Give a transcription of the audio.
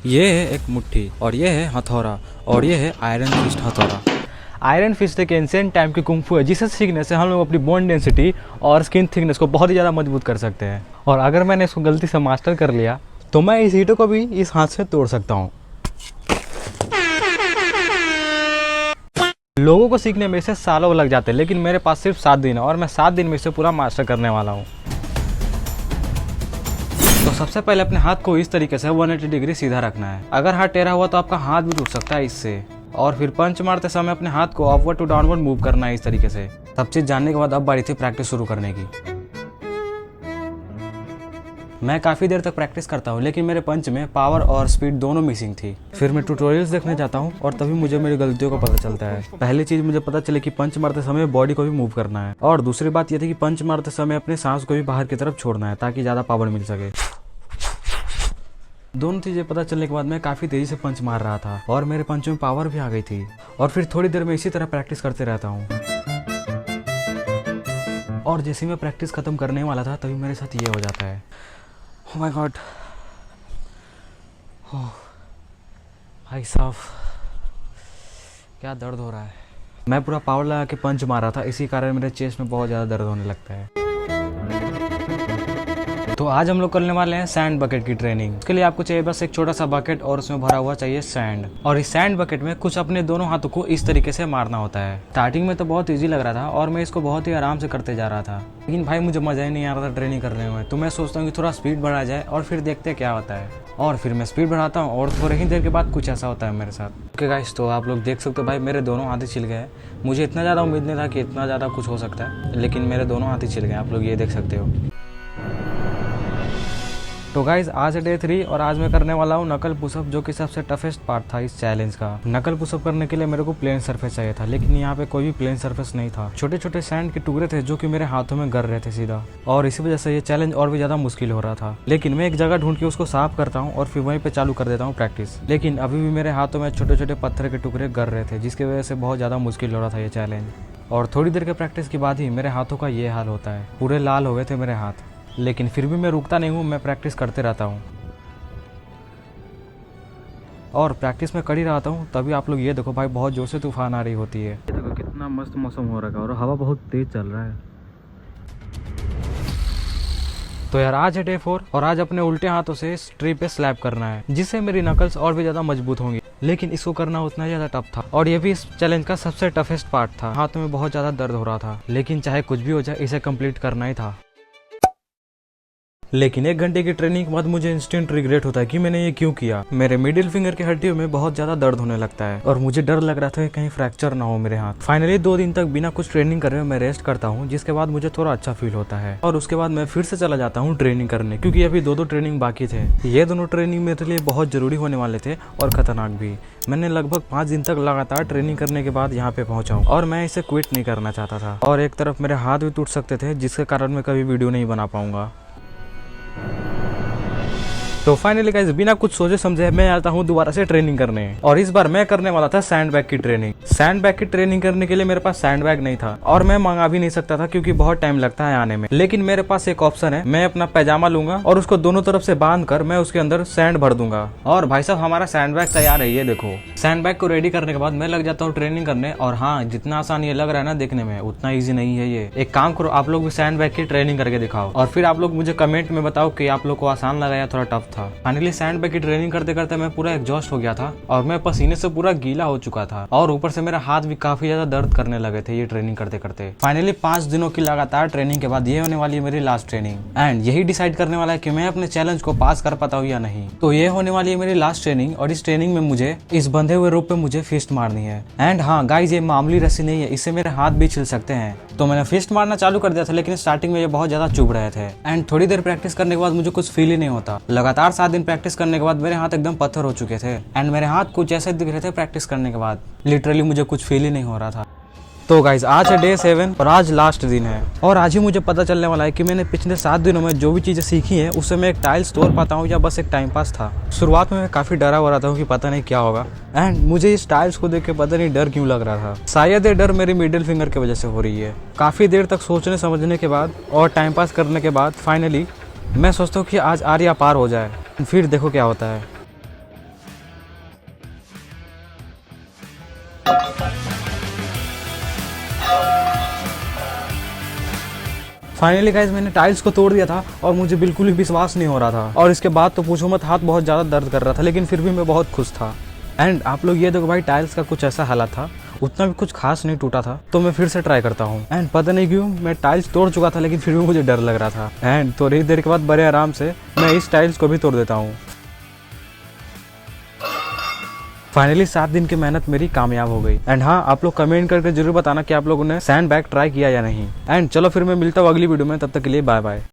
ये है एक मुट्ठी और ये है हथौड़ा और ये है आयरन फिस्ट हथौड़ा। आयरन फिस्ट एक एंशिएंट टाइम की कुंफू है जिसे सीखने से हम लोग अपनी बोन डेंसिटी और स्किन थिकनेस को बहुत ही ज़्यादा मजबूत कर सकते हैं। और अगर मैंने इसको गलती से मास्टर कर लिया तो मैं इस ईंटों को भी इस हाथ से तोड़ सकता हूँ। लोगों को सीखने में इसे सालों लग जाते हैं, लेकिन मेरे पास सिर्फ 7 दिन है और मैं 7 दिन में इसे पूरा मास्टर करने वाला हूँ। तो सबसे पहले अपने हाथ को इस तरीके से 180 डिग्री सीधा रखना है। अगर हाथ टेढ़ा हुआ तो आपका हाथ भी टूट सकता है इससे। और फिर पंच मारते समय अपने हाथ को अपवर्ड टू डाउनवर्ड मूव करना है इस तरीके से। सब चीज़ जानने के बाद अब बारी थी प्रैक्टिस शुरू करने की। मैं काफ़ी देर तक प्रैक्टिस करता हूँ, लेकिन मेरे पंच में पावर और स्पीड दोनों मिसिंग थी। फिर मैं ट्यूटोरियल्स देखने जाता हूँ और तभी मुझे मेरी गलतियों का पता चलता है। पहली चीज़ मुझे पता चले कि पंच मारते समय बॉडी को भी मूव करना है, और दूसरी बात यह थी कि पंच मारते समय अपने सांस को भी बाहर की तरफ छोड़ना है ताकि ज़्यादा पावर मिल सके। दोनों चीज़ें पता चलने के बाद मैं काफ़ी तेज़ी से पंच मार रहा था और मेरे पंचों में पावर भी आ गई थी। और फिर थोड़ी देर में इसी तरह प्रैक्टिस करते रहता हूँ। और जैसे मैं प्रैक्टिस ख़त्म करने वाला था तभी मेरे साथ ये हो जाता है। ओह माय गॉड, भाई साहब क्या दर्द हो रहा है। मैं पूरा पावर लगा के पंच मार रहा था, इसी कारण मेरे चेस्ट में बहुत ज़्यादा दर्द होने लगता है। तो आज हम लोग करने वाले हैं सैंड बकेट की ट्रेनिंग। उसके लिए आपको चाहिए बस एक छोटा सा बकेट और उसमें भरा हुआ चाहिए सैंड। और इस सैंड बकेट में कुछ अपने दोनों हाथों को इस तरीके से मारना होता है। स्टार्टिंग में तो बहुत इजी लग रहा था और मैं इसको बहुत ही आराम से करते जा रहा था, लेकिन भाई मुझे मजा ही नहीं आ रहा था ट्रेनिंग करने में। तो मैं सोचता हूँ कि थोड़ा स्पीड बढ़ा जाए और फिर देखते क्या होता है। और फिर मैं स्पीड बढ़ाता हूँ और थोड़ी ही देर के बाद कुछ ऐसा होता है मेरे साथ। ओके गाइस, तो आप लोग देख सकते हो भाई मेरे दोनों हाथ ही छिल गए। मुझे इतना ज़्यादा उम्मीद नहीं था कि इतना ज़्यादा कुछ हो सकता है, लेकिन मेरे दोनों हाथ ही छिल गए। आप लोग ये देख सकते हो। तो गाइज आज है डे 3 और आज मैं करने वाला हूँ नकल पुशअप, जो कि सबसे टफेस्ट पार्ट था इस चैलेंज का। नकल पुशअप करने के लिए मेरे को प्लेन सरफेस चाहिए था, लेकिन यहाँ पे कोई भी प्लेन सरफेस नहीं था। छोटे छोटे सैंड के टुकड़े थे जो कि मेरे हाथों में गर रहे थे सीधा, और इसी वजह से ये चैलेंज और भी ज्यादा मुश्किल हो रहा था। लेकिन मैं एक जगह ढूंढ के उसको साफ करता हूँ और फिर वहीं पे चालू कर देता हूँ प्रैक्टिस। लेकिन अभी भी मेरे हाथों में छोटे छोटे पत्थर के टुकड़े गर रहे थे, जिसकी वजह से बहुत ज्यादा मुश्किल हो रहा था ये चैलेंज। और थोड़ी देर के प्रैक्टिस के बाद ही मेरे हाथों का ये हाल होता है। पूरे लाल हो गए थे मेरे हाथ, लेकिन फिर भी मैं रुकता नहीं हूँ, मैं प्रैक्टिस करते रहता हूँ। और प्रैक्टिस में कर ही रहा हूँ तभी आप लोग ये देखो भाई बहुत जोर से तूफान आ रही होती है। ये देखो कितना मस्त मौसम हो रखा है और हवा बहुत तेज चल रहा है। तो यार आज है डे 4 और आज अपने उल्टे हाथों से इस ट्री पे स्लैप करना है, जिससे मेरी नकल्स और भी ज्यादा मजबूत होंगी। लेकिन इसको करना उतना ज्यादा टफ था और ये भी इस चैलेंज का सबसे टफेस्ट पार्ट था। हाथों में बहुत ज्यादा दर्द हो रहा था, लेकिन चाहे कुछ भी हो जाए इसे कंप्लीट करना ही था। लेकिन 1 घंटे की ट्रेनिंग के बाद मुझे इंस्टेंट रिग्रेट होता है कि मैंने ये क्यों किया। मेरे मिडिल फिंगर की हड्डियों में बहुत ज्यादा दर्द होने लगता है और मुझे डर लग रहा था कि कहीं फ्रैक्चर ना हो मेरे हाथ। फाइनली 2 दिन तक बिना कुछ ट्रेनिंग करे मैं रेस्ट करता हूँ, जिसके बाद मुझे थोड़ा अच्छा फील होता है। और उसके बाद मैं फिर से चला जाता हूँ ट्रेनिंग करने, क्योंकि अभी 2 ट्रेनिंग बाकी थे। ये दोनों ट्रेनिंग मेरे लिए बहुत जरूरी होने वाले थे और खतरनाक भी। मैंने लगभग 5 दिन तक लगातार ट्रेनिंग करने के बाद यहाँ पे पहुंचा हूँ और मैं इसे क्विट नहीं करना चाहता था। और एक तरफ मेरे हाथ भी टूट सकते थे, जिसके कारण मैं कभी वीडियो नहीं बना पाऊंगा। तो फाइनली गाइस बिना कुछ सोचे समझे मैं आता हूँ दोबारा से ट्रेनिंग करने, और इस बार मैं करने वाला था सैंड बैग की ट्रेनिंग। सैंड बैग की ट्रेनिंग करने के लिए मेरे पास सैंड बैग नहीं था और मैं मंगा भी नहीं सकता था, क्योंकि बहुत टाइम लगता है आने में। लेकिन मेरे पास एक ऑप्शन है, मैं अपना पैजामा लूंगा और उसको दोनों तरफ से बांध कर मैं उसके अंदर सैंड भर दूंगा। और भाई साहब हमारा सैंड बैग तैयार है, ये देखो। सैंड बैग को रेडी करने के बाद मैं लग जाता हूँ ट्रेनिंग करने। और हाँ, जितना आसान ये लग रहा है ना देखने में, उतना ईजी नहीं है ये। एक काम करो, आप लोग भी सैंड बैग की ट्रेनिंग करके दिखाओ और फिर आप लोग मुझे कमेंट में बताओ कि आप लोग को आसान लगा या थोड़ा टफ था। फाइनली सैंड बैग की ट्रेनिंग करते करते मैं पूरा एग्जॉस्ट हो गया था और मैं पसीने से पूरा गीला हो चुका था, और ऊपर से मेरा हाथ भी काफी ज्यादा दर्द करने लगे थे ये ट्रेनिंग करते करते। फाइनली 5 दिनों की लगातार ट्रेनिंग के बाद ये होने वाली है मेरी लास्ट ट्रेनिंग, एंड यही डिसाइड करने वाला है कि मैं अपने चैलेंज को पास कर पाता हूँ या नहीं। तो ये होने वाली है मेरी लास्ट ट्रेनिंग, और इस ट्रेनिंग में मुझे इस बंधे हुए रोप पे मुझे फिस्ट मारनी है। एंड हाँ गाइज, ये मामूली रस्सी नहीं है, इससे मेरे हाथ भी छिल सकते हैं। तो मैंने फिस्ट मारना चालू कर दिया था, लेकिन स्टार्टिंग में ये बहुत ज्यादा चुभ रहे थे। एंड थोड़ी देर प्रैक्टिस करने के बाद मुझे कुछ फील ही नहीं होता। लगातार 7 दिन प्रैक्टिस करने के बाद मेरे हाथ एकदम पत्थर हो चुके थे, एंड मेरे हाथ कुछ ऐसे दिख रहे थे प्रैक्टिस करने के बाद। लिटरली मुझे कुछ फील ही नहीं हो रहा था। तो गाइज आज है डे 7 और आज लास्ट दिन है, और आज ही मुझे पता चलने वाला है कि मैंने पिछले 7 दिनों में जो भी चीजें सीखी हैं उससे मैं एक टाइल्स तोड़ पाता हूँ या बस एक टाइम पास था। शुरुआत में मैं काफी डरा हो रहा था कि पता नहीं क्या होगा, एंड मुझे इस टाइल्स को देख के पता नहीं डर क्यों लग रहा था। शायद ये डर मेरी मिडिल फिंगर की वजह से हो रही है। काफी देर तक सोचने समझने के बाद और टाइम पास करने के बाद फाइनली मैं सोचता हूँ कि आज आर्या पार हो जाए, फिर देखो क्या होता है। फाइनली गाइज मैंने टाइल्स को तोड़ दिया था और मुझे बिल्कुल भी विश्वास नहीं हो रहा था। और इसके बाद तो पूछो मत, हाथ बहुत ज़्यादा दर्द कर रहा था, लेकिन फिर भी मैं बहुत खुश था। एंड आप लोग ये देखो भाई, टाइल्स का कुछ ऐसा हालत था, उतना भी कुछ खास नहीं टूटा था। तो मैं फिर से ट्राई करता हूँ। एंड पता नहीं क्यों मैं टाइल्स तोड़ चुका था, लेकिन फिर भी मुझे डर लग रहा था। एंड थोड़ी देर के बाद बड़े आराम से मैं इस टाइल्स को भी तोड़ देता हूँ। फाइनली 7 दिन की मेहनत मेरी कामयाब हो गई। एंड हाँ, आप लोग कमेंट करके जरूर बताना कि आप लोगों ने सैंड बैग ट्राई किया या नहीं। एंड चलो फिर मैं मिलता हूँ अगली वीडियो में, तब तक के लिए बाय बाय।